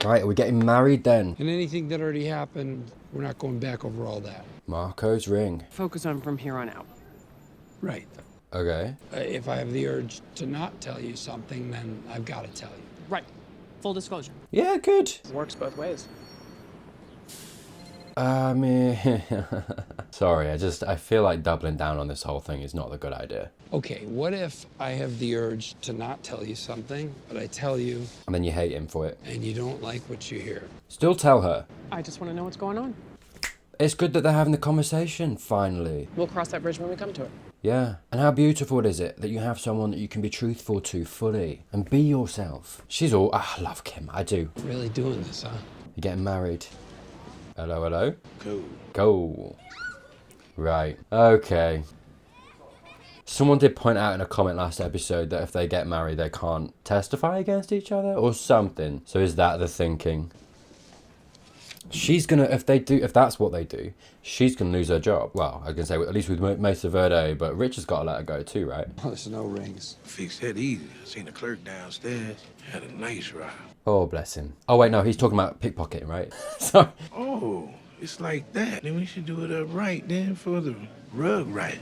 Right, are we getting married then? And anything that already happened, we're not going back over all that. Marco's ring. Focus on from here on out. Right. Okay. If I have the urge to not tell you something, then I've got to tell you. Right. Full disclosure. Yeah, good. Works both ways. I mean, sorry, I feel like doubling down on this whole thing is not a good idea. Okay, what if I have the urge to not tell you something, but I tell you, And then you hate him for it. and you don't like what you hear? Still tell her. I just want to know what's going on. It's good that they're having the conversation, finally. We'll cross that bridge when we come to it. Yeah. And how beautiful is it that you have someone that you can be truthful to fully and be yourself? She's all, I love Kim, I do. Really doing this, huh? You're getting married. Hello, hello? Cool. Go. Right. Okay. Someone did point out in a comment last episode that if they get married, they can't testify against each other or something. So is that the thinking? She's gonna, if that's what they do, she's gonna lose her job. Well, I can say at least with Mesa Verde, but Richard's got to let her go too, right? Oh, there's no rings. Fix that easy. I seen the clerk downstairs. Had a nice ride. Oh, bless him. Oh, wait, no, he's talking about pickpocketing, right? Sorry. Oh, it's like that. Then we should do it upright then for the rug right.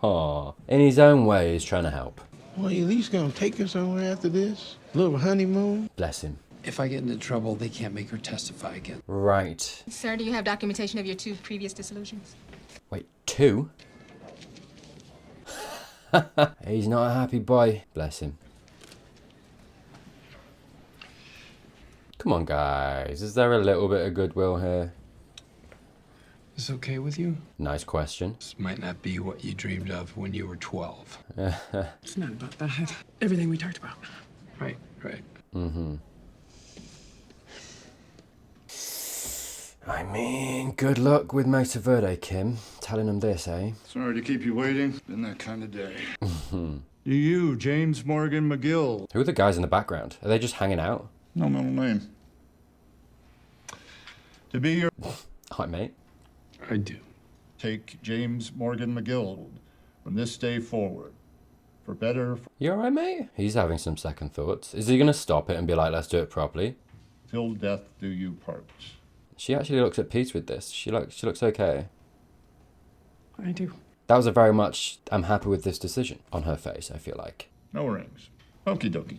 Oh, in his own way, he's trying to help. Well, you at least gonna take her somewhere after this? Little honeymoon? Bless him. If I get into trouble, they can't make her testify again. Right. Sir, do you have documentation of your 2 previous dissolutions? Wait, 2? He's not a happy boy. Bless him. Come on, guys. Is there a little bit of goodwill here? Is this okay with you? Nice question. This might not be what you dreamed of when you were 12. It's not about that. Everything we talked about. Right, right. Mm-hmm. I mean, good luck with Mesa Verde, Kim. Telling him this, eh? Sorry to keep you waiting. Been that kind of day. You, James Morgan McGill. Who are the guys in the background? Are they just hanging out? No middle name. To be your... Hi, mate. I do. Take James Morgan McGill from this day forward. For better, You alright, mate? He's having some second thoughts. Is he gonna stop it and be like, let's do it properly? till death do you part. She actually looks at peace with this. She looks okay. I do. That was a very much, I'm happy with this decision on her face, I feel like. No rings. Okie dokie.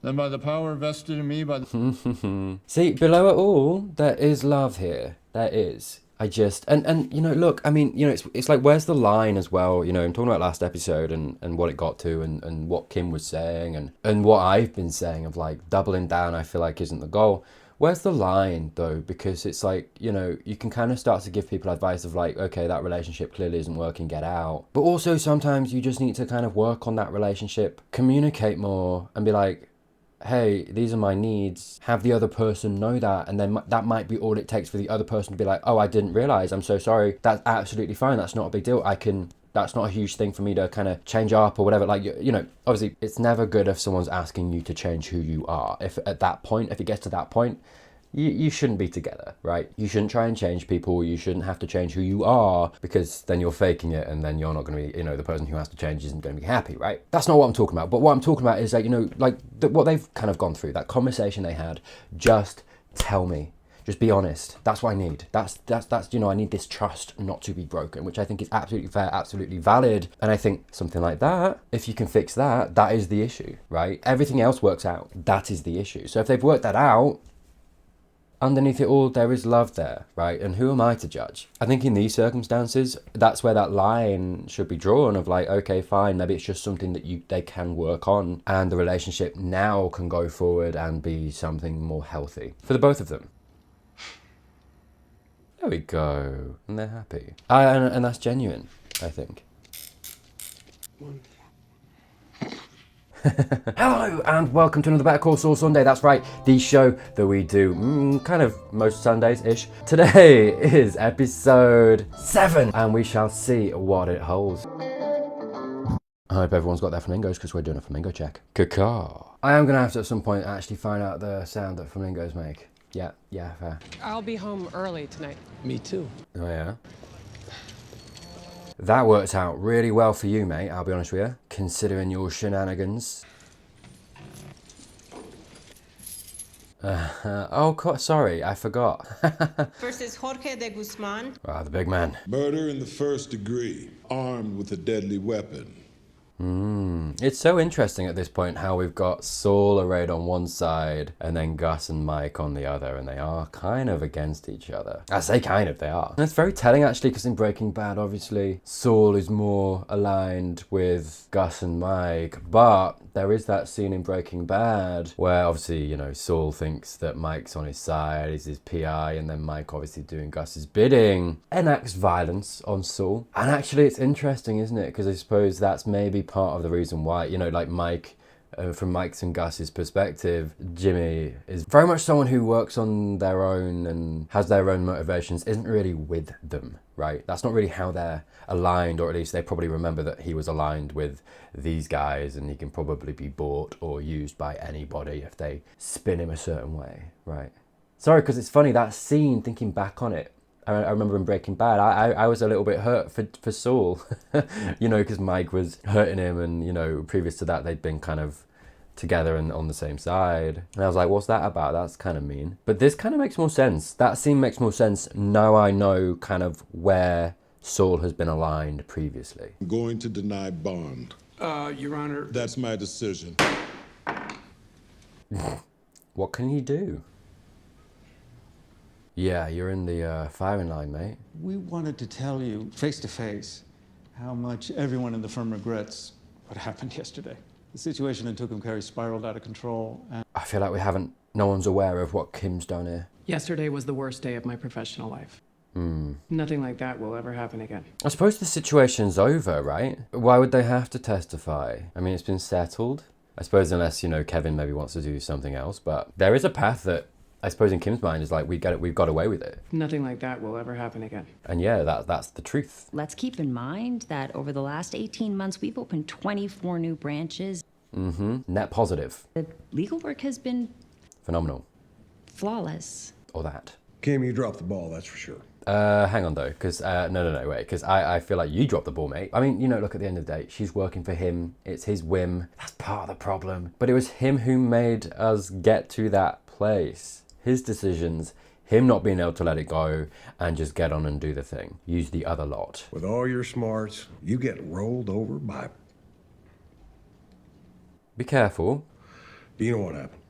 Then by the power vested in me by the... See, below it all, there is love here. There is. I just, and you know, look, I mean, you know, it's like, where's the line as well? You know, I'm talking about last episode and what it got to and what Kim was saying and what I've been saying of like doubling down, I feel like isn't the goal. Where's the line though? Because it's like, you know, you can kind of start to give people advice of like, okay, that relationship clearly isn't working, get out. But also sometimes you just need to kind of work on that relationship, communicate more and be like, hey, these are my needs, have the other person know that, and then that might be all it takes for the other person to be like, oh, I didn't realize, I'm so sorry. That's absolutely fine, that's not a big deal. That's not a huge thing for me to kind of change up or whatever. Like, you know, obviously it's never good if someone's asking you to change who you are. If at that point, if it gets to that point, you shouldn't be together, right? You shouldn't try and change people. You shouldn't have to change who you are, because then you're faking it and then you're not going to be, you know, the person who has to change isn't going to be happy, right? That's not what I'm talking about. But what I'm talking about is that, you know, like what they've kind of gone through, that conversation they had, just tell me. Just be honest. That's what I need. That's you know, I need this trust not to be broken, which I think is absolutely fair, absolutely valid. And I think something like that, if you can fix that, that is the issue, right? Everything else works out. That is the issue. So if they've worked that out, underneath it all, there is love there, right? And who am I to judge? I think in these circumstances, that's where that line should be drawn of like, okay, fine, maybe it's just something that they can work on and the relationship now can go forward and be something more healthy for the both of them. There we go. And they're happy. And that's genuine, I think. Hello and welcome to another Better Call Saul Sunday. That's right, the show that we do kind of most Sundays-ish. Today is episode 7 and we shall see what it holds. I hope everyone's got their flamingos because we're doing a flamingo check. Caw. I am going to have to at some point actually find out the sound that flamingos make. Yeah, fair. I'll be home early tonight. Me too. Oh yeah? That worked out really well for you, mate, I'll be honest with you, considering your shenanigans. Sorry, I forgot. versus Jorge de Guzman. Wow, the big man. Murder in the first degree, armed with a deadly weapon. It's so interesting at this point how we've got Saul arrayed on one side and then Gus and Mike on the other, and they are kind of against each other. I say kind of, they are. And it's very telling actually, because in Breaking Bad, obviously, Saul is more aligned with Gus and Mike, but there is that scene in Breaking Bad where obviously, you know, Saul thinks that Mike's on his side, he's his PI, and then Mike, obviously doing Gus's bidding, enacts violence on Saul. And actually it's interesting, isn't it? Because I suppose that's maybe part of the reason why, you know, like Mike, from Mike's and Gus's perspective, Jimmy is very much someone who works on their own and has their own motivations, isn't really with them, right? That's not really how they're aligned, or at least they probably remember that he was aligned with these guys and he can probably be bought or used by anybody if they spin him a certain way, right? Sorry, because it's funny, that scene, thinking back on it, I remember in Breaking Bad, I was a little bit hurt for Saul, you know, because Mike was hurting him, and, you know, previous to that, they'd been kind of together and on the same side. And I was like, what's that about? That's kind of mean. But this kind of makes more sense. That scene makes more sense. Now I know kind of where Saul has been aligned previously. I'm going to deny bond. Your Honor. That's my decision. What can you do? Yeah, you're in the firing line, mate. We wanted to tell you face to face how much everyone in the firm regrets what happened yesterday. The situation in Tucumcari spiraled out of control. And I feel like no one's aware of what Kim's done here. Yesterday was the worst day of my professional life. Nothing like that will ever happen again. I suppose the situation's over, right? Why would they have to testify? I mean, it's been settled. I suppose unless, you know, Kevin maybe wants to do something else, but there is a path that I suppose in Kim's mind is like, we've got away with it. Nothing like that will ever happen again. And yeah, that's the truth. Let's keep in mind that over the last 18 months, we've opened 24 new branches. Net positive. The legal work has been Phenomenal. flawless. Or that. Kim, you dropped the ball, that's for sure. Hang on though, because no, wait, because I feel like you dropped the ball, mate. I mean, you know, look, at the end of the day, she's working for him. It's his whim. That's part of the problem. But it was him who made us get to that place. His decisions, him not being able to let it go and just get on and do the thing. Use the other lot. With all your smarts, you get rolled over by... Be careful. Do you know what happened?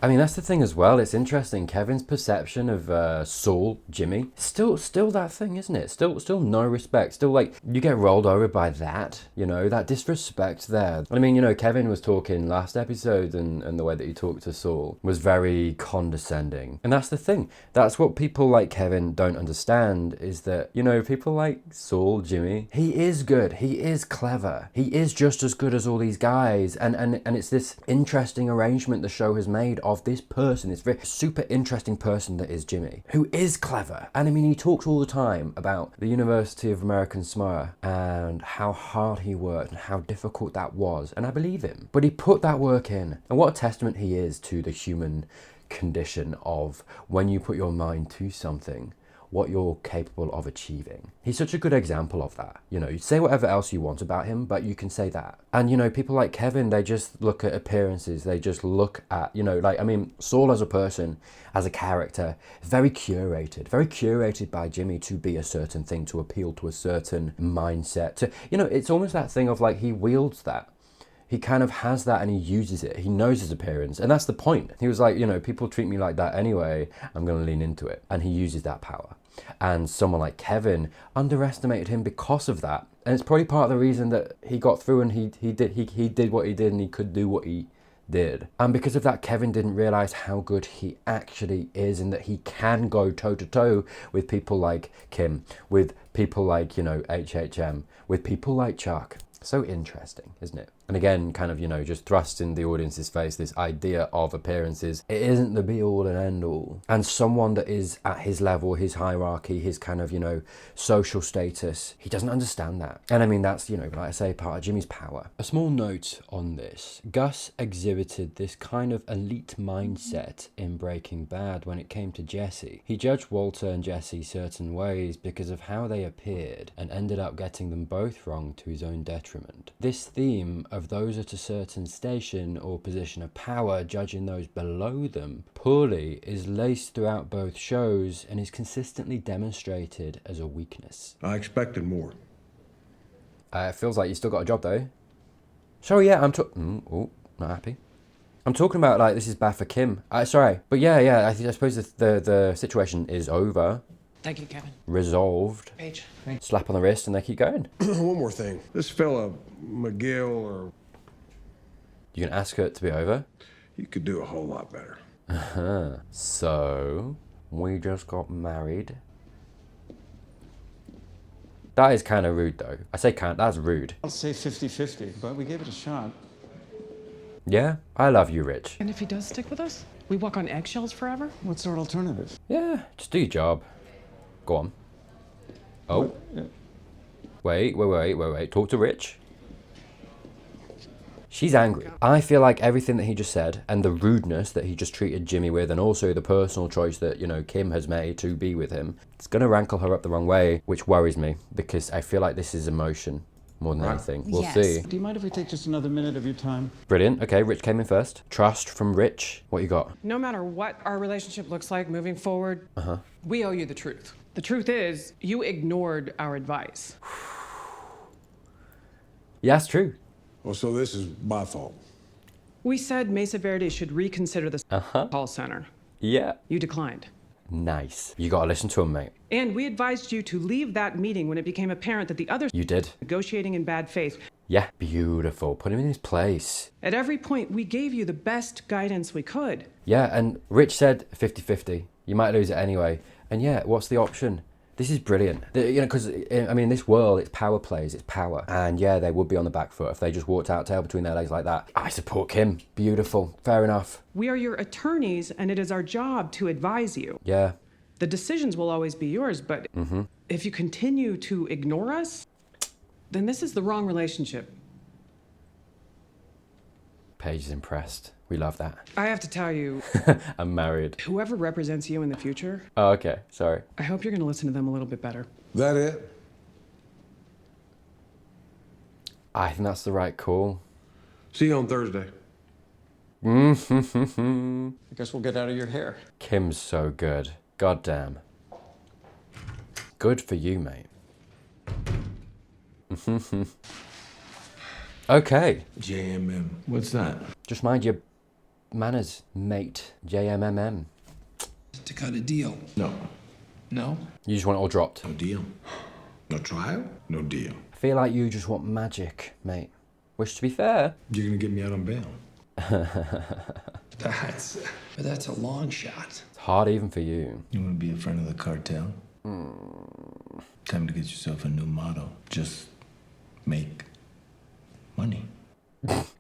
I mean, that's the thing as well. It's interesting. Kevin's perception of Saul, Jimmy, still that thing, isn't it? Still no respect. Still, like, you get rolled over by that, you know, that disrespect there. I mean, you know, Kevin was talking last episode, and the way that he talked to Saul was very condescending. And that's the thing. That's what people like Kevin don't understand, is that, you know, people like Saul, Jimmy, he is good. He is clever. He is just as good as all these guys. And it's this interesting arrangement the show has made of this person, this very super interesting person that is Jimmy, who is clever. And I mean, he talks all the time about the University of American Samoa and how hard he worked and how difficult that was. And I believe him. But he put that work in. And what a testament he is to the human condition of when you put your mind to something, what you're capable of achieving. He's such a good example of that. You know, you say whatever else you want about him, but you can say that. And, you know, people like Kevin, they just look at appearances. They just look at, you know, like, I mean, Saul as a person, as a character, very curated by Jimmy to be a certain thing, to appeal to a certain mindset. To, you know, it's almost that thing of like, he wields that. He kind of has that and he uses it. He knows his appearance. And that's the point. He was like, you know, people treat me like that anyway. I'm going to lean into it. And he uses that power. And someone like Kevin underestimated him because of that. And it's probably part of the reason that he got through and he did what he did and he could do what he did. And because of that, Kevin didn't realize how good he actually is and that he can go toe to toe with people like Kim, with people like, you know, HHM, with people like Chuck. So interesting, isn't it? And again, kind of, you know, just thrust in the audience's face this idea of appearances. It isn't the be-all and end-all. And someone that is at his level, his hierarchy, his kind of, you know, social status, he doesn't understand that. And I mean, that's, you know, like I say, part of Jimmy's power. A small note on this. Gus exhibited this kind of elite mindset in Breaking Bad when it came to Jesse. He judged Walter and Jesse certain ways because of how they appeared and ended up getting them both wrong to his own detriment. This theme of those at a certain station or position of power judging those below them poorly is laced throughout both shows and is consistently demonstrated as a weakness. I expected more. It feels like you still got a job though. So yeah, oh, not happy. I'm talking about like this is bad for Kim. Sorry, but yeah. I suppose the situation is over. Thank you, Kevin. Resolved. Paige. Slap on the wrist and they keep going. One more thing. This fella, McGill, or... You can ask her to be over? You could do a whole lot better. So, we just got married. That is kind of rude though. I say that's rude. I'll say 50-50, but we gave it a shot. Yeah, I love you, Rich. And if he does stick with us, we walk on eggshells forever? What's our alternative? Yeah, just do your job. Go on. Oh. Wait. Talk to Rich. She's angry. I feel like everything that he just said and the rudeness that he just treated Jimmy with and also the personal choice that, you know, Kim has made to be with him, it's going to rankle her up the wrong way, which worries me because I feel like this is emotion more than anything. We'll see. Do you mind if we take just another minute of your time? Brilliant. Okay, Rich came in first. Trust from Rich. What you got? No matter what our relationship looks like moving forward, we owe you the truth. The truth is, you ignored our advice. Yeah, that's true. Well, so this is my fault. We said Mesa Verde should reconsider the call center. Yeah. You declined. Nice. You gotta listen to him, mate. And we advised you to leave that meeting when it became apparent that the others You did. negotiating in bad faith. Yeah. Beautiful. Put him in his place. At every point, we gave you the best guidance we could. Yeah, and Rich said 50-50. You might lose it anyway. And yeah, what's the option? This is brilliant. You know, because, I mean, this world, it's power plays, it's power. And yeah, they would be on the back foot if they just walked out, tail between their legs like that. I support Kim. Beautiful. Fair enough. We are your attorneys, and it is our job to advise you. Yeah. The decisions will always be yours, but if you continue to ignore us, then this is the wrong relationship. Paige is impressed. We love that. I have to tell you, I'm married. whoever represents you in the future, Oh, okay. Sorry. I hope you're going to listen to them a little bit better. That it? I think that's the right call. See you on Thursday. I guess we'll get out of your hair. Kim's so good. God damn. Good for you, mate. Okay. JMM. What's that? Just mind your manners, mate. JMMM. To cut a deal. No. No? You just want it all dropped. No deal. No trial? No deal. I feel like you just want magic, mate. Which, to be fair... You're gonna get me out on bail. That's a long shot. It's hard even for you. You want to be a friend of the cartel? Time to get yourself a new motto. Just make money.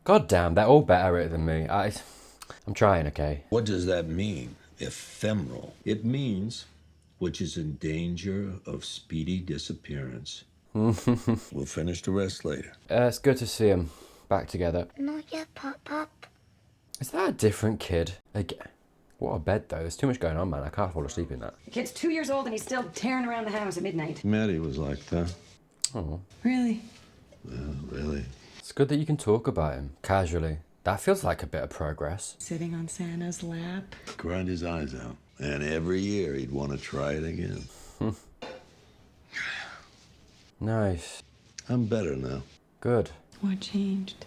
God damn, they're all better at it than me. I'm trying, okay? What does that mean, ephemeral? It means which is in danger of speedy disappearance. We'll finish the rest later. It's good to see them back together. Not yet, Pop. Is that a different kid? Again. What a bed, though. There's too much going on, man. I can't fall asleep in that. The kid's 2 years old and he's still tearing around the house at midnight. Maddie was like that. Oh. Really? Really? It's good that you can talk about him casually. That feels like a bit of progress. Sitting on Santa's lap. Grind his eyes out. And every year he'd want to try it again. Nice. I'm better now. Good. What changed?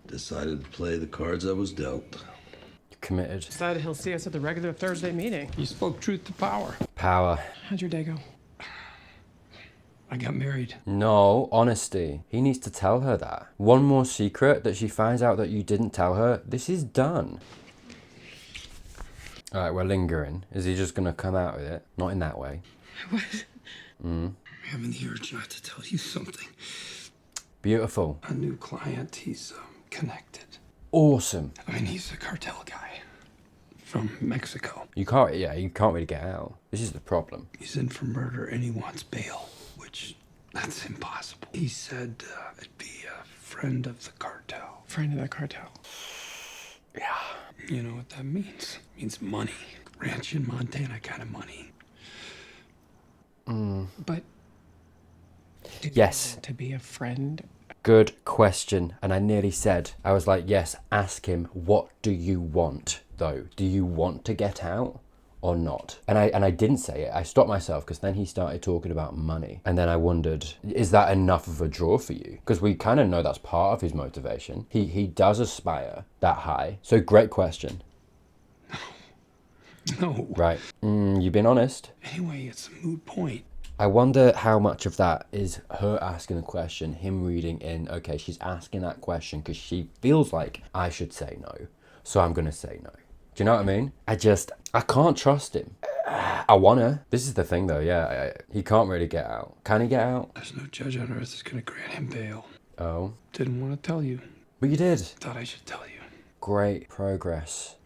Decided to play the cards I was dealt. You're committed. Decided he'll see us at the regular Thursday meeting. You spoke truth to power. Power. How'd your day go? I got married. No, honesty. He needs to tell her that. One more secret that she finds out that you didn't tell her, this is done. Alright, we're lingering. Is he just gonna come out with it? Not in that way. What? I'm having the urge not to tell you something. Beautiful. A new client, he's connected. Awesome. I mean, he's a cartel guy from Mexico. You can't really get out. This is the problem. He's in for murder and he wants bail, which that's impossible. He said it'd be a friend of the cartel. Friend of the cartel. Yeah. You know what that means? It means money. Ranch in Montana kind of money. But Yes. to be a friend? Good good question. And I nearly said, I was like, yes, ask him, what do you want though? Do you want to get out or not? And I didn't say it. I stopped myself because then he started talking about money. And then I wondered, is that enough of a draw for you? Because we kind of know that's part of his motivation. He does aspire that high. So great question. No. Right. You've been honest. Anyway, it's a moot point. I wonder how much of that is her asking a question, him reading in, okay, she's asking that question because she feels like I should say no. So I'm going to say no. Do you know what I mean? I can't trust him. I wanna. This is the thing though, yeah. He can't really get out. Can he get out? There's no judge on earth that's going to grant him bail. Oh. Didn't want to tell you. But you did. Thought I should tell you. Great progress.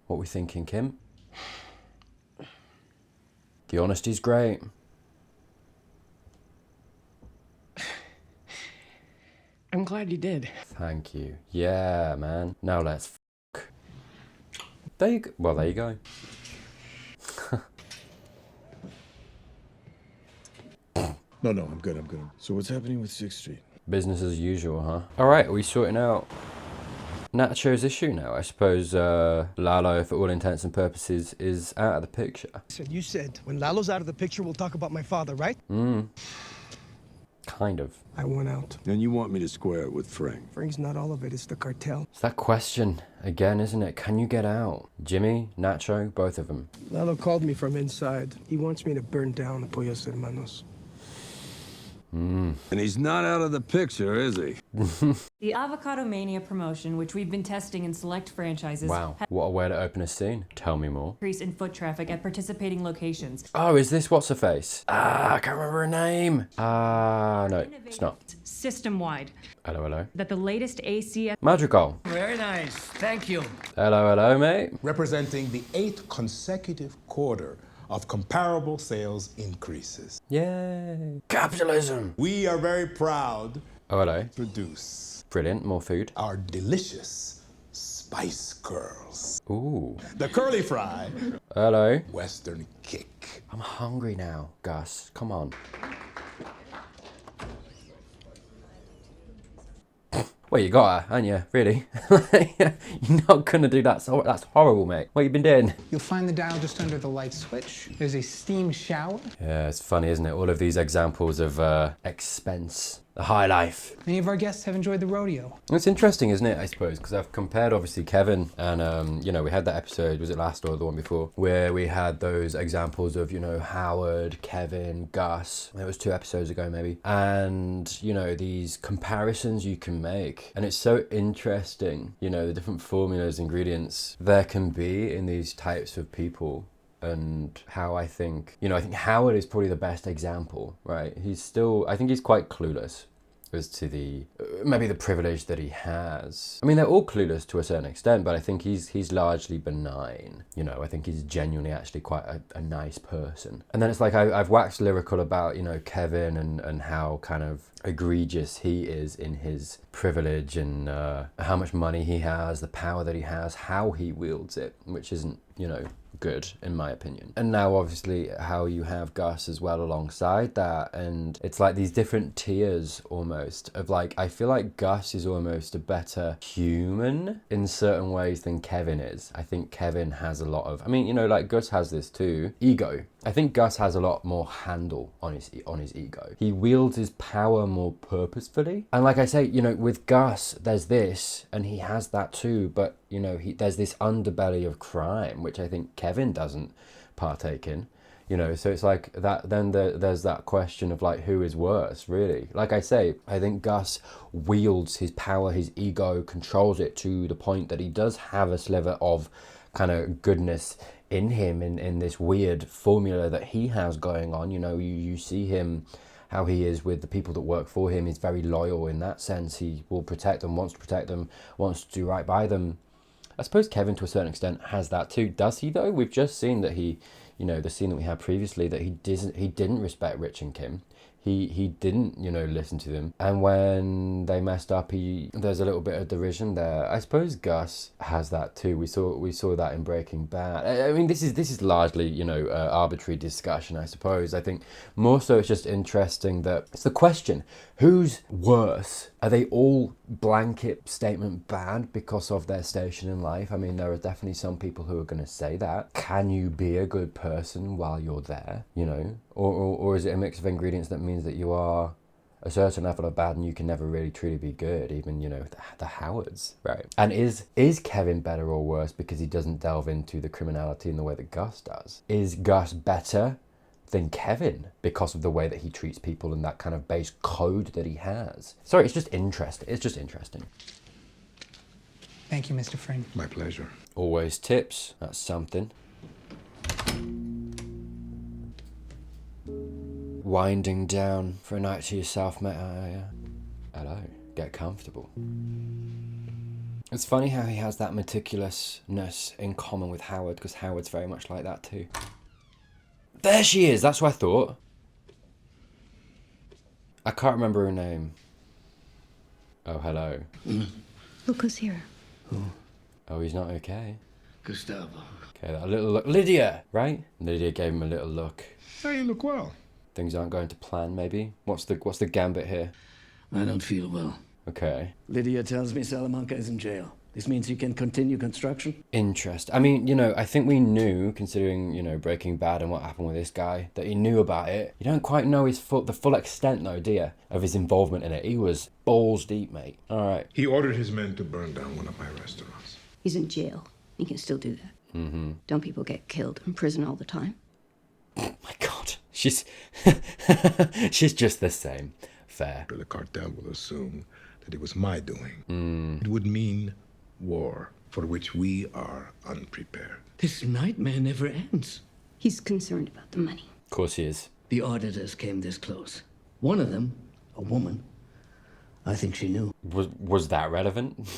What we thinking, Kim? The honesty's great. I'm glad you did. Thank you. Yeah, man. Now let's f***. There you go. Well, there you go. No, I'm good. So what's happening with 6th Street? Business as usual, huh? All right, are we sorting out Nacho's issue now? I suppose Lalo, for all intents and purposes, is out of the picture. You said, when Lalo's out of the picture, we'll talk about my father, right? Kind of. I won out. And you want me to square it with Fring? Fring's not all of it, it's the cartel. It's that question again, isn't it? Can you get out? Jimmy, Nacho, both of them. Lalo called me from inside. He wants me to burn down the Pollos Hermanos. And he's not out of the picture, is he? The Avocado Mania promotion, which we've been testing in select franchises, Wow, what a way to open a scene. Tell me more. increase in foot traffic at participating locations. Oh, is this what's her face? I can't remember her name. No, it's not. System-wide. Hello. That the latest ACS... Madrigal. Very nice. Thank you. Hello, mate. Representing the 8th consecutive quarter of comparable sales increases. Yay. Capitalism. We are very proud hello. to produce Brilliant, more food. our delicious Spice Curls. Ooh. The curly fry. Hello. Western kick. I'm hungry now, Gus. Come on. Well, you got her, aren't you? Really? You're not gonna do that. So that's horrible, mate. What you been doing? You'll find the dial just under the light switch. There's a steam shower. Yeah, it's funny, isn't it? All of these examples of expense. The high life. Many of our guests have enjoyed the rodeo. It's interesting, isn't it, I suppose, because I've compared, obviously, Kevin and, we had that episode, was it last or the one before, where we had those examples of, Howard, Kevin, Gus. It was 2 episodes ago, maybe. And, these comparisons you can make. And it's so interesting, the different formulas, ingredients there can be in these types of people. And how I think Howard is probably the best example, right? I think he's quite clueless as to maybe the privilege that he has. I mean, they're all clueless to a certain extent, but I think he's largely benign. I think he's genuinely actually quite a nice person. And then it's like I've waxed lyrical about, Kevin and how kind of egregious he is in his privilege and how much money he has, the power that he has, how he wields it, which isn't, good in my opinion. And now obviously how you have Gus as well alongside that, and it's like these different tiers almost of I feel like Gus is almost a better human in certain ways than Kevin is. I think Kevin has a lot of, Gus has this too, ego. I think Gus has a lot more handle on his ego. He wields his power more purposefully. And like I say, with Gus, there's this, and he has that too, but there's this underbelly of crime, which I think Kevin doesn't partake in. So it's like that. Then there's that question of who is worse, really. Like I say, I think Gus wields his power, his ego, controls it to the point that he does have a sliver of kind of goodness in him, in this weird formula that he has going on. You see him, how he is with the people that work for him. He's very loyal in that sense. He will protect them, wants to do right by them. I suppose Kevin, to a certain extent, has that too. Does he, though? We've just seen that he, the scene that we had previously, that he didn't respect Rich and Kim. He didn't, you know, listen to them. And when they messed up, there's a little bit of derision there. I suppose Gus has that too. We saw that in Breaking Bad. I mean, this is largely, you know, arbitrary discussion, I suppose. I think more so it's just interesting that it's the question, who's worse? Are they all blanket statement bad because of their station in life? I mean, there are definitely some people who are going to say that. Can you be a good person while you're there, you know? Or is it a mix of ingredients that means that you are a certain level of bad and you can never really truly be good, even, you know, the Howards, right? And is Kevin better or worse because he doesn't delve into the criminality in the way that Gus does? Is Gus better than Kevin because of the way that he treats people and that kind of base code that he has? Sorry, it's just interesting. It's just interesting. Thank you, Mr. Fring. My pleasure. Always tips. That's something. Winding down for a night to yourself, mate. Hello. Get comfortable. It's funny how he has that meticulousness in common with Howard, because Howard's very much like that too. There she is. That's what I thought. I can't remember her name. Oh, hello. Look who's here. Who? Oh, he's not okay. Gustavo. Okay, that little look. Lydia, right? Lydia gave him a little look. Hey, you look well. Things aren't going to plan, maybe? What's the gambit here? I don't feel well. Okay. Lydia tells me Salamanca is in jail. This means you can continue construction? Interest. I mean, you know, I think we knew, considering, you know, Breaking Bad and what happened with this guy, that he knew about it. You don't quite know the full extent, though, do you, of his involvement in it. He was balls deep, mate. All right. He ordered his men to burn down one of my restaurants. He's in jail. He can still do that. Mm-hmm. Don't people get killed in prison all the time? Oh my God. She's just the same. Fair. The cartel will assume that it was my doing. It would mean war, for which we are unprepared. This nightmare never ends. He's concerned about the money. Of course he is. The auditors came this close. One of them, a woman, I think she knew. Was that relevant?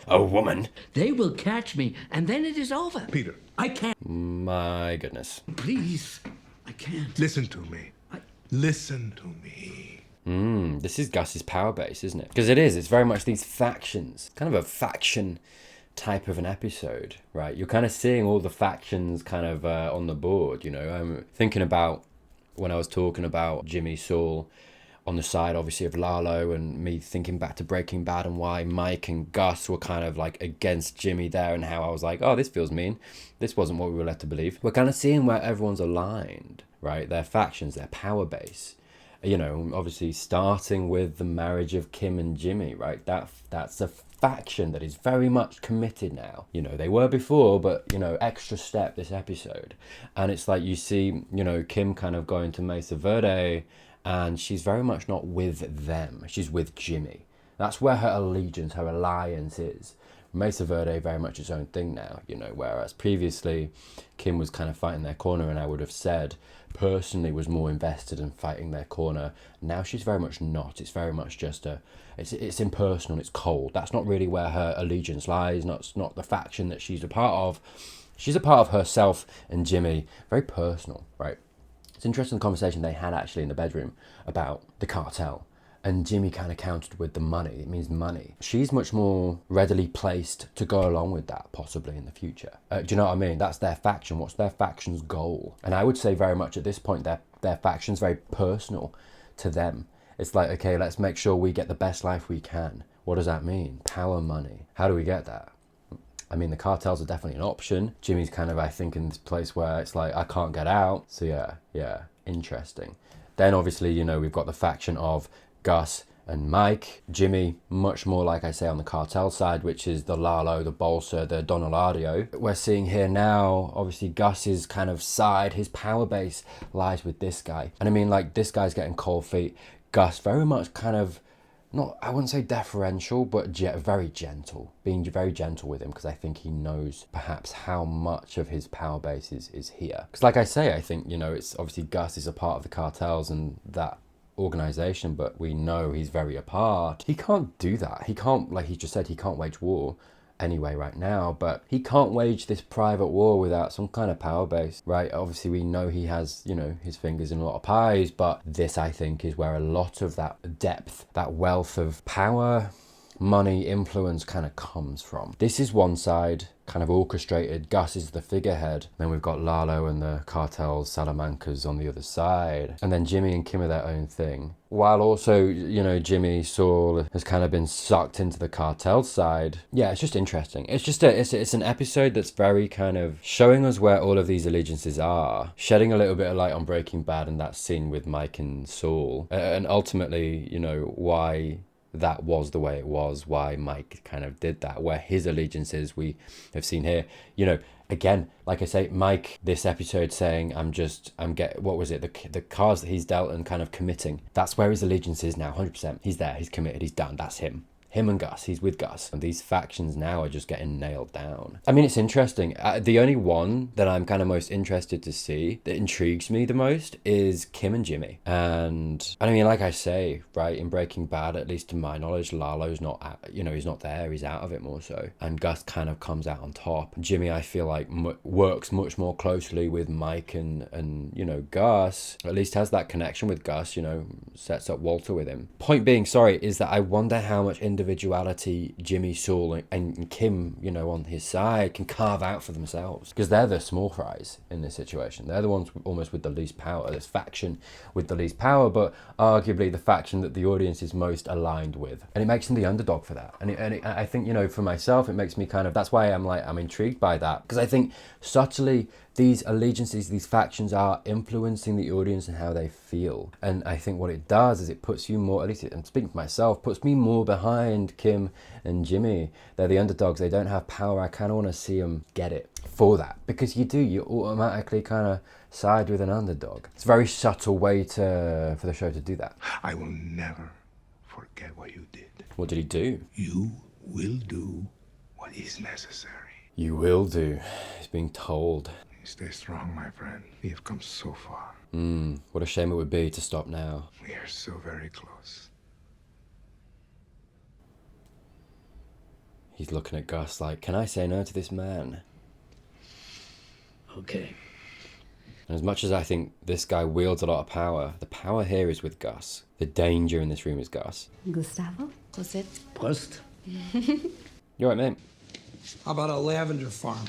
A woman? They will catch me, and then it is over. Peter. I can't. My goodness. Please. I can't. Listen to me. Listen to me. This is Gus's power base, isn't it? Because it is. It's very much these factions. Kind of a faction type of an episode, right? You're kind of seeing all the factions kind of on the board, you know. I'm thinking about when I was talking about Jimmy, Saul, on the side, obviously, of Lalo, and me thinking back to Breaking Bad and why Mike and Gus were kind of like against Jimmy there, and how I was like, oh, this feels mean. This wasn't what we were led to believe. We're kind of seeing where everyone's aligned, right? Their factions, their power base. You know, obviously starting with the marriage of Kim and Jimmy, right? That's a faction that is very much committed now. You know, they were before, but, you know, extra step this episode. And it's like you see, you know, Kim kind of going to Mesa Verde, and she's very much not with them. She's with Jimmy. That's where her allegiance, her alliance is. Mesa Verde very much its own thing now, you know, whereas previously Kim was kind of fighting their corner, and I would have said personally was more invested in fighting their corner. Now she's very much not. It's very much just it's impersonal, it's cold. That's not really where her allegiance lies, not the faction that she's a part of. She's a part of herself and Jimmy, very personal, right? It's an interesting conversation they had actually in the bedroom about the cartel. And Jimmy kind of countered with the money. It means money. She's much more readily placed to go along with that, possibly in the future. Do you know what I mean? That's their faction. What's their faction's goal? And I would say very much at this point, their faction's very personal to them. It's like, okay, let's make sure we get the best life we can. What does that mean? Power, money. How do we get that? I mean, the cartels are definitely an option. Jimmy's kind of, I think, in this place where it's like, I can't get out. So yeah, interesting. Then obviously, you know, we've got the faction of Gus and Mike. Jimmy, much more like I say on the cartel side, which is the Lalo, the Bolsa, the Don Eladio. We're seeing here now, obviously Gus's kind of side, his power base lies with this guy. And I mean, like, this guy's getting cold feet. Gus very much kind of, not, I wouldn't say deferential, but very gentle. Being very gentle with him, because I think he knows perhaps how much of his power base is here. Because like I say, I think, you know, it's obviously Gus is a part of the cartels and that organization, but we know he's very apart. He can't do that. He can't, like he just said, he can't wage war anyway right now, but he can't wage this private war without some kind of power base, right? Obviously we know he has, you know, his fingers in a lot of pies, but this I think is where a lot of that depth, that wealth of power, money, influence kind of comes from. This is one side, kind of orchestrated. Gus is the figurehead. Then we've got Lalo and the cartel Salamancas on the other side. And then Jimmy and Kim are their own thing. While also, you know, Jimmy, Saul has kind of been sucked into the cartel side. Yeah, it's just interesting. It's just it's an episode that's very kind of showing us where all of these allegiances are, shedding a little bit of light on Breaking Bad and that scene with Mike and Saul, and ultimately, you know, why that was the way it was, why Mike kind of did that, where his allegiances we have seen here. You know, again, like I say, Mike, this episode saying, what was it, the cards that he's dealt and kind of committing, that's where his allegiance is now, 100%. He's there, he's committed, he's done, that's him and Gus, he's with Gus. And these factions now are just getting nailed down. I mean, it's interesting. The only one that I'm kind of most interested to see, that intrigues me the most, is Kim and Jimmy. And I mean, like I say, right, in Breaking Bad, at least to my knowledge, Lalo's not, you know, he's not there, he's out of it more so. And Gus kind of comes out on top. Jimmy, I feel like, works much more closely with Mike and you know, Gus, at least has that connection with Gus, you know, sets up Walter with him. Point being, sorry, is that I wonder how much individuality Jimmy, Saul and Kim, you know, on his side can carve out for themselves, because they're the small fries in this situation. They're the ones almost with the least power, this faction with the least power, but arguably the faction that the audience is most aligned with, and it makes them the underdog for that. And I think, you know, for myself, it makes me kind of, that's why I'm intrigued by that, because I think subtly these allegiances, these factions are influencing the audience and how they feel. And I think what it does is it puts you more, at least I'm speaking for myself, puts me more behind Kim and Jimmy. They're the underdogs, they don't have power. I kind of want to see them get it for that, because you automatically kind of side with an underdog. It's a very subtle way for the show to do that. I will never forget what you did. What did he do? You will do what is necessary. You will do. He's being told. Stay strong, my friend. We have come so far. What a shame it would be to stop now. We are so very close. He's looking at Gus like, can I say no to this man? Okay. And as much as I think this guy wields a lot of power, the power here is with Gus. The danger in this room is Gus. Gustavo? Cosette. Prost. You're right, mate. How about a lavender farm?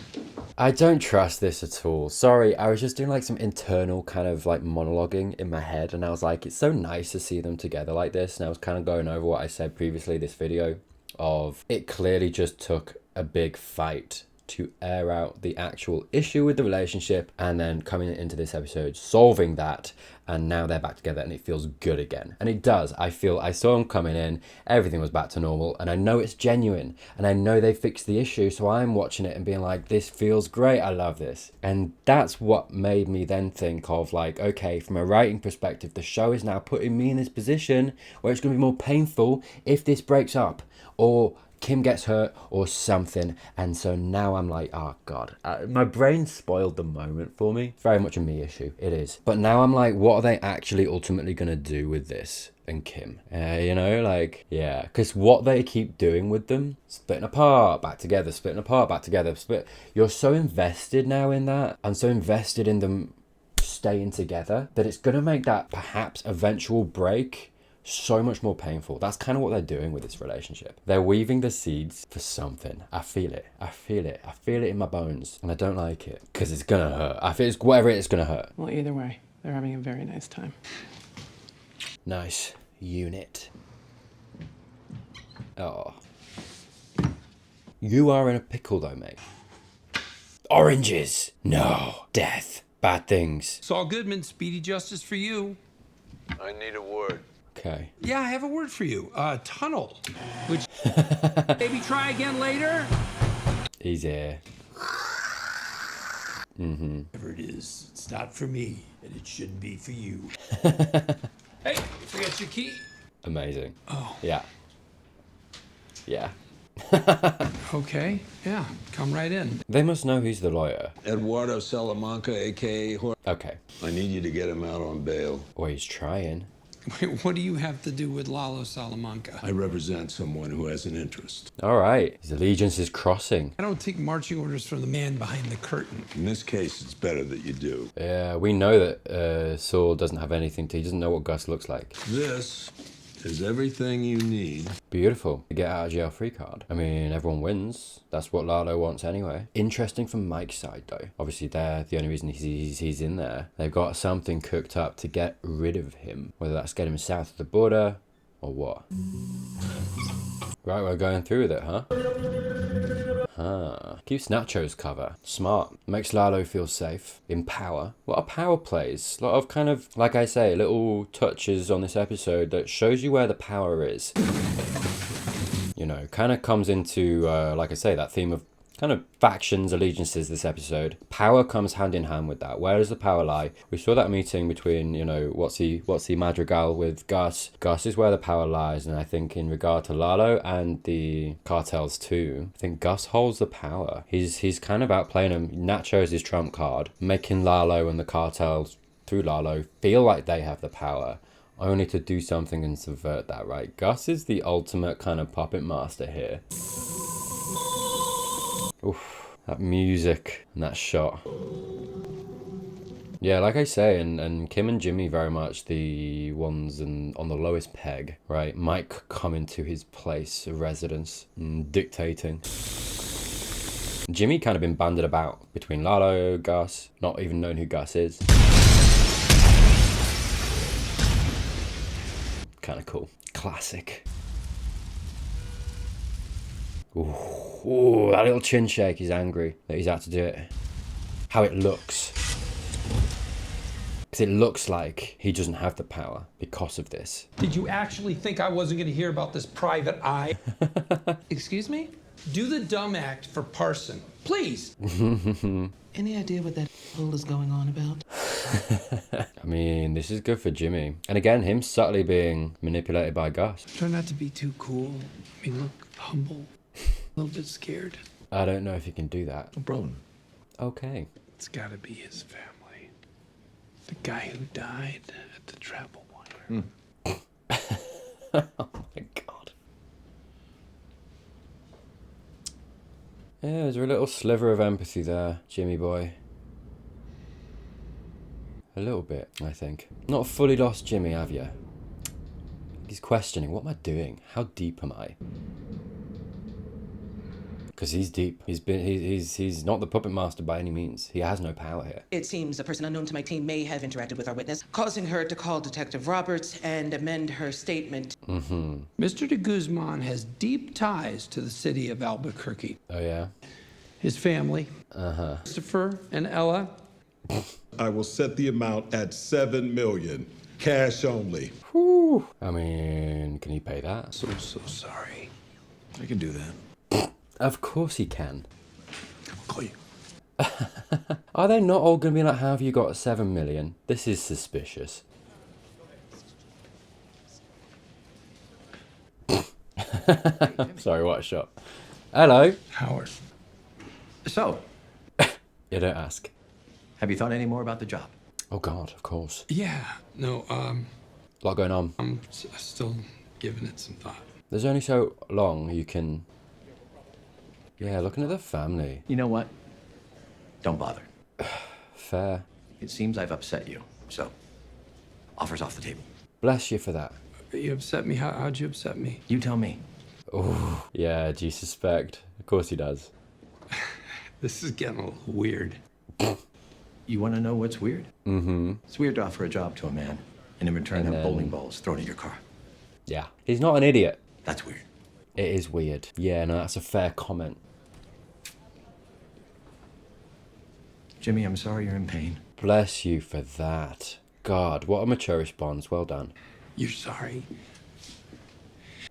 I don't trust this at all. Sorry, I was just doing like some internal kind of like monologuing in my head, and I was like, it's so nice to see them together like this. And I was kind of going over what I said previously this video of it clearly just took a big fight to air out the actual issue with the relationship, and then coming into this episode solving that, and now they're back together and it feels good again. And it does. I saw them coming in, everything was back to normal, and I know it's genuine, and I know they fixed the issue, so I'm watching it and being like, this feels great, I love this. And that's what made me then think of like, okay, from a writing perspective, the show is now putting me in this position where it's going to be more painful if this breaks up, or Kim gets hurt or something. And so now I'm like, oh God, my brain spoiled the moment for me. It's very much a me issue, it is. But now I'm like, what are they actually ultimately going to do with this and Kim? You know, like, yeah, because what they keep doing with them, splitting apart, back together, splitting apart, back together, split. You're so invested now in that, and so invested in them staying together, that it's going to make that perhaps eventual break so much more painful. That's kind of what they're doing with this relationship. They're weaving the seeds for something. I feel it. I feel it. I feel it in my bones. And I don't like it, because it's gonna hurt. I feel it's whatever it is, gonna hurt. Well, either way, they're having a very nice time. Nice unit. Oh. You are in a pickle though, mate. Oranges. No. Death. Bad things. Saul Goodman, speedy justice for you. I need a word. Okay. Yeah, I have a word for you. Tunnel. Which maybe try again later. He's here. Whatever it is, it's not for me, and it shouldn't be for you. Hey, you forget your key. Amazing. Oh. Yeah. Yeah. Okay, yeah, come right in. They must know who's the lawyer. Eduardo Salamanca, a.k.a. Okay. I need you to get him out on bail. Well, he's trying. Wait, what do you have to do with Lalo Salamanca? I represent someone who has an interest. All right. His allegiance is crossing. I don't take marching orders from the man behind the curtain. In this case, it's better that you do. Yeah, we know that Saul doesn't have anything to... He doesn't know what Gus looks like. This is everything you need. Beautiful. Get out of jail free card. I mean, everyone wins. That's what Lalo wants anyway. Interesting from Mike's side, though. Obviously, they're the only reason he's in there. They've got something cooked up to get rid of him. Whether that's get him south of the border or what. Right, we're going through with it, huh? Keeps Nacho's cover. Smart. Makes Lalo feel safe. In power. A lot of power plays. A lot of kind of, like I say, little touches on this episode that shows you where the power is. You know, kind of comes into, like I say, that theme of kind of factions, allegiances this episode. Power comes hand in hand with that. Where does the power lie? We saw that meeting between, you know, what's he Madrigal with Gus. Gus is where the power lies, and I think in regard to Lalo and the cartels too, I think Gus holds the power. He's kind of outplaying him. Nacho is his trump card, making Lalo and the cartels through Lalo feel like they have the power, only to do something and subvert that, right? Gus is the ultimate kind of puppet master here. Oof, that music and that shot. Yeah, like I say, and Kim and Jimmy very much the ones on the lowest peg, right? Mike coming to his place of residence and dictating. Jimmy kind of been banded about between Lalo, Gus, not even knowing who Gus is. Kind of cool. Classic. Ooh, that little chin shake, he's angry that he's had to do it. How it looks. Because it looks like he doesn't have the power because of this. Did you actually think I wasn't going to hear about this private eye? Excuse me? Do the dumb act for Parson, please. Any idea what that hole is going on about? I mean, this is good for Jimmy. And again, him subtly being manipulated by Gus. Try not to be too cool. I mean, look humble. A little bit scared. I don't know if he can do that. No problem. Okay. It's got to be his family. The guy who died at the travel wire. Oh my god. Yeah, there's a little sliver of empathy there, Jimmy boy. A little bit, I think. Not fully lost Jimmy, have you? He's questioning, what am I doing? How deep am I? Because he's deep. He's not the puppet master by any means. He has no power here. It seems a person unknown to my team may have interacted with our witness, causing her to call Detective Roberts and amend her statement. Mr. de Guzman has deep ties to the city of Albuquerque. Oh, yeah? His family, Christopher and Ella. I will set the amount at $7 million, cash only. Whew. I mean, can he pay that? So sorry. I can do that. Of course he can. I'll call you. Are they not all going to be like, how have you got 7 million? This is suspicious. Sorry, what a shot. Hello. Howard. So, You don't ask. have you thought any more about the job? Oh God, of course. Yeah, no, A lot going on. I'm still giving it some thought. There's only so long you can... Yeah, looking at the family. You know what? Don't bother. Fair. It seems I've upset you, so offer's off the table. Bless you for that. You upset me? How'd you upset me? You tell me. Oh, yeah, do you suspect? Of course he does. This is getting a little weird. You want to know what's weird? Mm-hmm. It's weird to offer a job to a man, and in return have bowling balls thrown at your car. Yeah. He's not an idiot. That's weird. It is weird. Yeah, no, that's a fair comment. Jimmy, I'm sorry you're in pain. Bless you for that. God, what a mature response. Well done. You're sorry.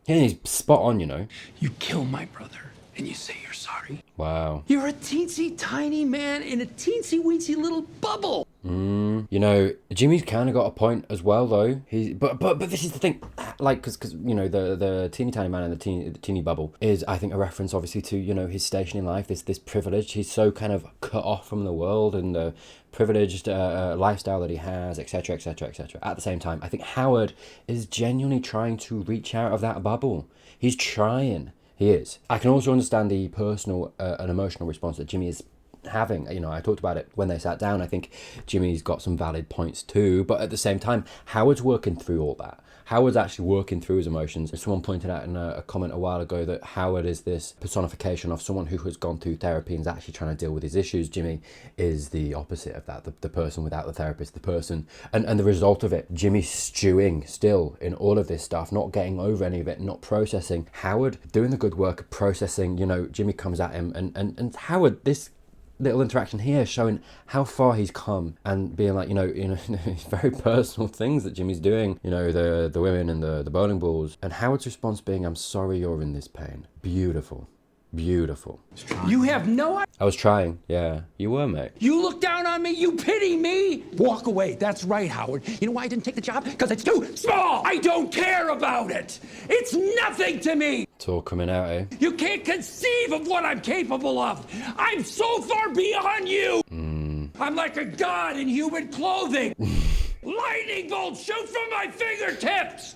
Yeah, he's spot on, you know. You kill my brother, and you say you're sorry. Wow. You're a teensy tiny man in a teensy weensy little bubble. You know, Jimmy's kind of got a point as well, though. But this is the thing, like, because you know, the teeny tiny man in the teeny bubble is, I think, a reference, obviously, to, you know, his station in life, this privilege. He's so kind of cut off from the world and the privileged lifestyle that he has, etc., etc., etc. At the same time, I think Howard is genuinely trying to reach out of that bubble. He's trying. He is. I can also understand the personal and emotional response that Jimmy is having. You know, I talked about it when they sat down. I think Jimmy's got some valid points too, but at the same time, Howard's working through all that. Howard's actually working through his emotions. Someone pointed out in a comment a while ago that Howard is this personification of someone who has gone through therapy and is actually trying to deal with his issues. Jimmy is the opposite of that, the person without the therapist, the person, and the result of it, Jimmy stewing still in all of this stuff, not getting over any of it, not processing. Howard doing the good work of processing. You know, Jimmy comes at him, and Howard, this little interaction here showing how far he's come and being like, you know, very personal things that Jimmy's doing, you know, the women and the bowling balls, and Howard's response being, I'm sorry you're in this pain. Beautiful. Beautiful. You have no idea. I was trying. Yeah, you were, mate. You look down on me, you pity me. Walk away. That's right, Howard. You know why I didn't take the job? Because it's too small. I don't care about it. It's nothing to me. It's all coming out, eh? You can't conceive of what I'm capable of. I'm so far beyond you. I'm like a god in human clothing. Lightning bolts shoot from my fingertips.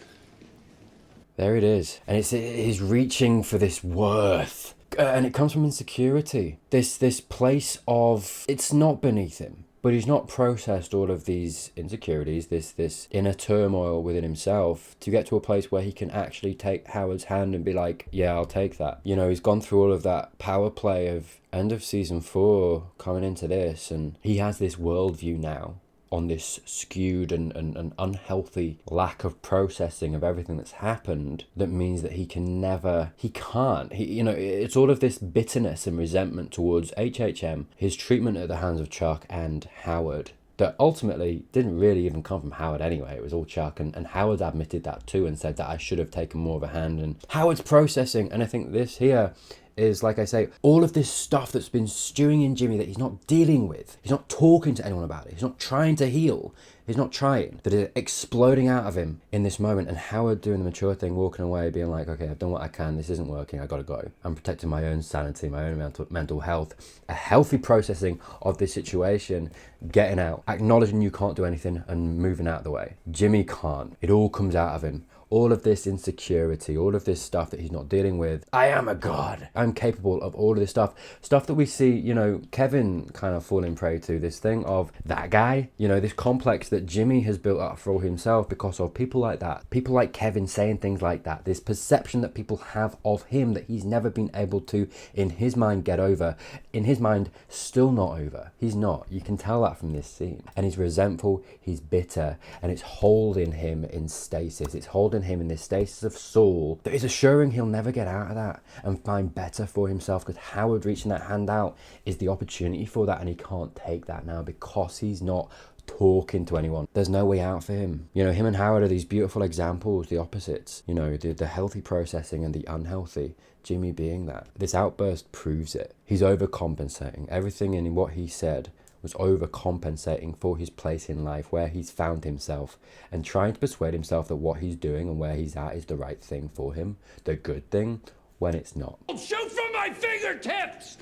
There it is. And he's reaching for this worth. And it comes from insecurity. This place of, it's not beneath him, but he's not processed all of these insecurities, this inner turmoil within himself, to get to a place where he can actually take Howard's hand and be like, yeah, I'll take that. You know, he's gone through all of that power play of end of season 4 coming into this, and he has this worldview now on this skewed and unhealthy lack of processing of everything that's happened, that means that he can't. You know, it's all of this bitterness and resentment towards HHM, his treatment at the hands of Chuck and Howard, that ultimately didn't really even come from Howard anyway. It was all Chuck, and Howard admitted that too and said that I should have taken more of a hand, and Howard's processing. And I think this here is, like I say, all of this stuff that's been stewing in Jimmy that he's not dealing with. He's not talking to anyone about it. He's not trying to heal. He's not trying. That is exploding out of him in this moment. And Howard doing the mature thing, walking away, being like, okay, I've done what I can. This isn't working. I gotta go. I'm protecting my own sanity, my own mental health. A healthy processing of this situation, getting out, acknowledging you can't do anything and moving out of the way. Jimmy can't. It all comes out of him. All of this insecurity, all of this stuff that he's not dealing with. I am a god. I'm capable of all of this stuff. Stuff that we see, you know, Kevin kind of falling prey to. This thing of that guy, you know, this complex that Jimmy has built up for himself because of people like that. People like Kevin saying things like that. This perception that people have of him that he's never been able to, in his mind, get over. In his mind, still not over. He's not. You can tell that from this scene. And he's resentful, he's bitter, and it's holding him in stasis. It's holding him in this stasis of SAUL that is assuring he'll never get out of that and find better for himself, because Howard reaching that hand out is the opportunity for that, and he can't take that now because he's not talking to anyone. There's no way out for him. You know, him and Howard are these beautiful examples, the opposites. You know, the healthy processing and the unhealthy. Jimmy being that. This outburst proves it. He's overcompensating. Everything in what he said was overcompensating for his place in life, where he's found himself, and trying to persuade himself that what he's doing and where he's at is the right thing for him, the good thing, when it's not. Shoot from my fingertips!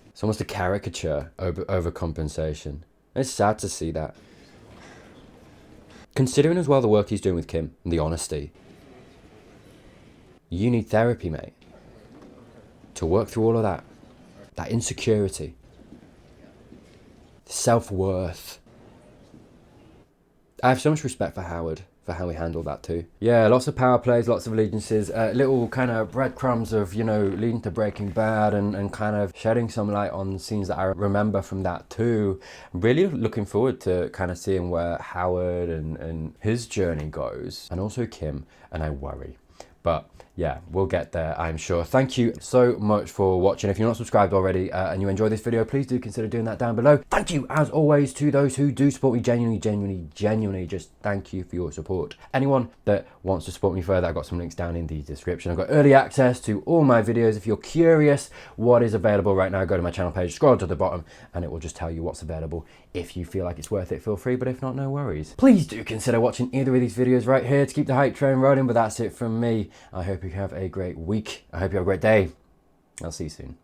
It's almost a caricature overcompensation. It's sad to see that. Considering as well the work he's doing with Kim and the honesty. You need therapy, mate, to work through all of that. That insecurity. Self-worth. I have so much respect for Howard, for how he handled that too. Yeah, lots of power plays, lots of allegiances, little kind of breadcrumbs of, you know, leading to Breaking Bad, and kind of shedding some light on scenes that I remember from that too. I'm really looking forward to kind of seeing where Howard and his journey goes, and also Kim, and I worry. But yeah, we'll get there, I'm sure. Thank you so much for watching. If you're not subscribed already and you enjoyed this video, please do consider doing that down below. Thank you, as always, to those who do support me. Genuinely, just thank you for your support. Anyone that wants to support me further, I've got some links down in the description. I've got early access to all my videos. If you're curious what is available right now, go to my channel page, scroll to the bottom, and it will just tell you what's available. If you feel like it's worth it, feel free, but if not, no worries. Please do consider watching either of these videos right here to keep the hype train rolling, but that's it from me. I hope you have a great week. I hope you have a great day. I'll see you soon.